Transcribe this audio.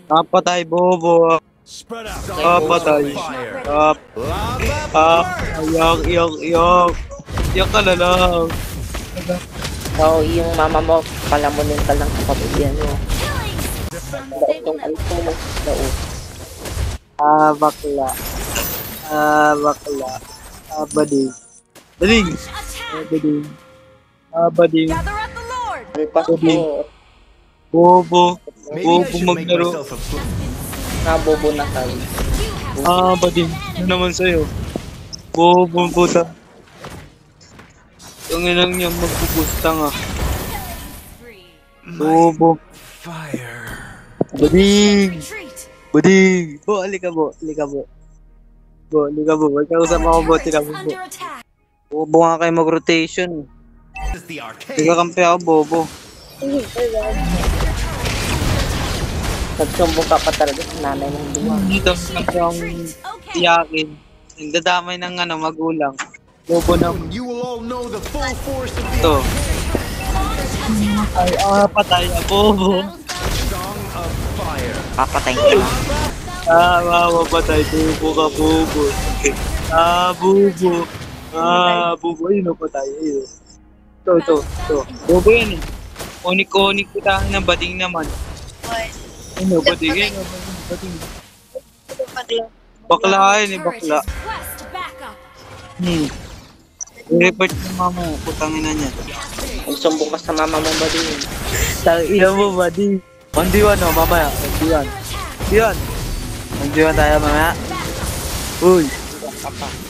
Napatay, bobo. Napatay. Iyok. Iyok ka na lang. Oo, yung mama mo, palamunin ka lang sa pabigyan mo. Itong alto mo, daos. Bakla. Bakla. Bading. Bading. Bading. Bading. Ang pasko, Bobo. Maybe I Bobo should make maglaro. myself a fool. nabobo na tayo. Bading. Ano naman sa'yo? Bobo puta. Yung inang niya magpupustang ah. Bobo. Fire. Bading. Bading. Bo, alika bo. Alika bo. Bo, alika bo. Magkausap ako bo. Tika bo. Bobo nga kayo mag-rotation. This is the arcade. Nagkakampi ako, bobo. Nagsumbong ka pa talaga sa nanay ng duwa. Dito ang tiyakin. Nagdadamay ng magulang. Bobo na You will all know the full force of the ito. Ay, patay. Bobo. Song of Fire. Papatay ka. Mapatay. Bobo ka, bobo. Bobo. Bobo. Ayun, patay. Ayun. Ito. Bobo yan eh. Onik-onik kita ng bading naman. Ano, bading yan. Bakla yan eh, bakla. I-report ng mama, putangin na niya. Nagsumbong ka sa mama mo ba din? Tangina mo, buddy. 1v1 oh, mamaya. 1v1. 1v1 tayo mamaya. Uy. Papa.